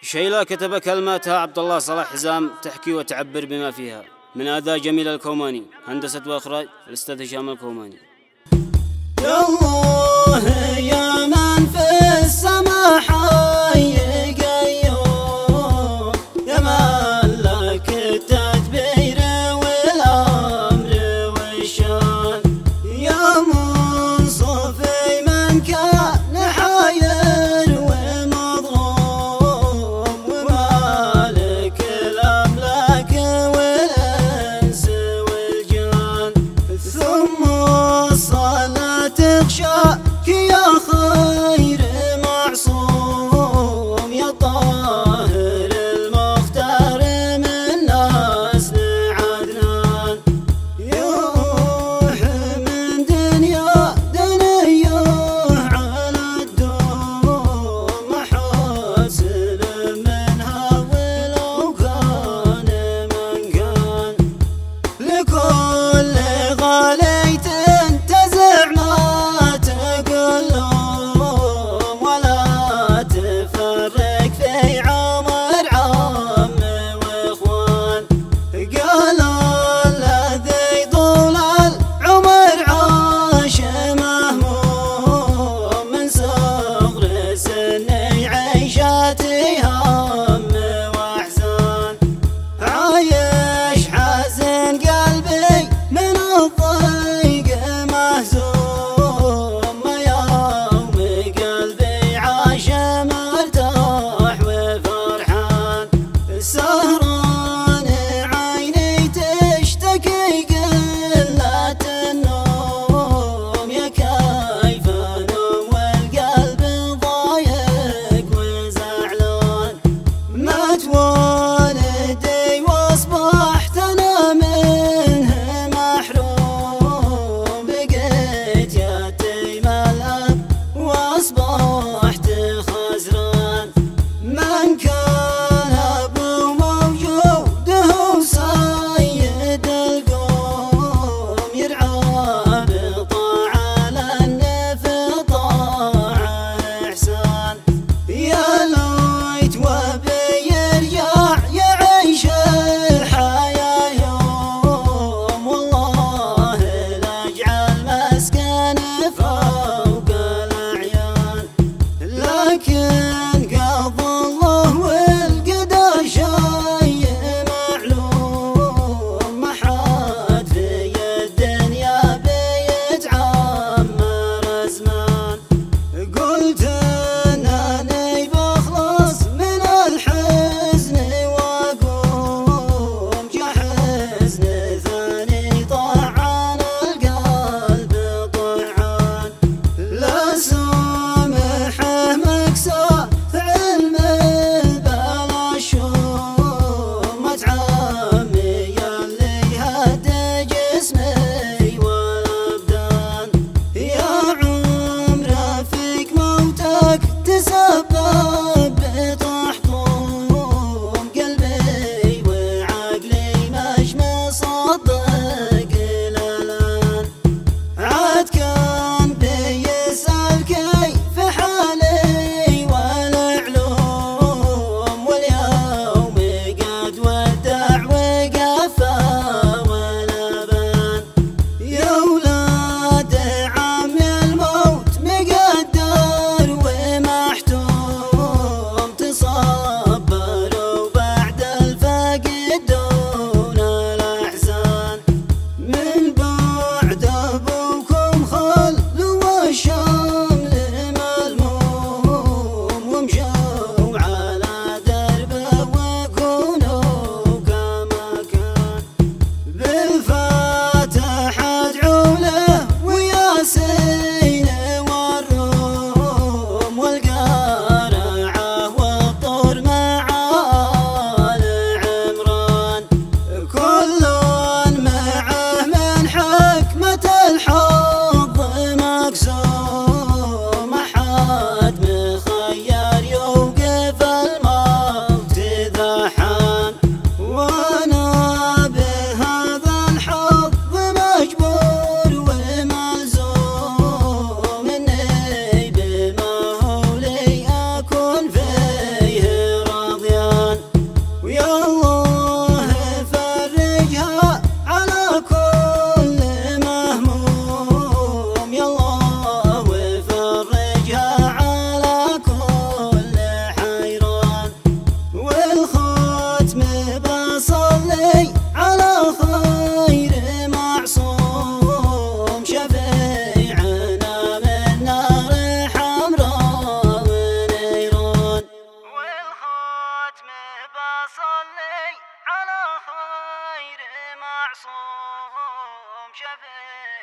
شيلة كتب كلماتها عبد الله صلاح حزام تحكي وتعبر بما فيها من أداء جميل الكوماني. هندسة وإخراج الأستاذ هشام الكوماني. يا الله يا من في السما حي قيوم، يا من لك التدبير والأمر والشان، يا منصفي من كان حاير ومظلوم، ومالك الأملاك والإنس والجان. ثم الصلاة تخشاك يا خير معصوم، يا طاهر المختار من نسل عدنان. يروح من دنيا دنيا على الدوم، محاسن منها ولو كان من كان. لكل غاليت تزع ما تقلهم، ولا تفرق في عمر عم واخوان. قال الذي طول العمر عاش مهموم، من صغر سني عيشتي هم واحزان. عايش حزن قلبي من الضيق مهزوم، ما يوم قلبي عاش مرتاح وفرحان. سهران عيني تشتكي قلة النوم، يا كيف انوم والقلب ضايق وزعلان. مات والدي واصبحت انا منه محروم، بقيت يتيم الاب واصبحت خسران. من كان ابو موجود هو سيد القوم، يرعى بطاعة لأنه في طاعة إحسان. يا ليت وبيرجع يعيش الحياة يوم، والله لاجعل مسكن فوق الأعيان. لكن قضى الله والقدر شيء معلوم، ما حد في الدنيا بيتعمر زمان. قلت انني بخلص من الحزن واقوم، جا حزن ثاني طعن القلب طعان. لا سامحه مكساه علم بلا شوم، ما تعمي اللي هد جسمي والابدان. يا عمر فيك موتك تسبب بتحطم، قلبي وعقلي مش مصدق الان. عاد كان بيسأل كيف حالي والعلوم، واليوم قد ودع وقفى ولبان. يا ولاد عمي الموت مقدر ومحتوم، على خير معصوم شفيع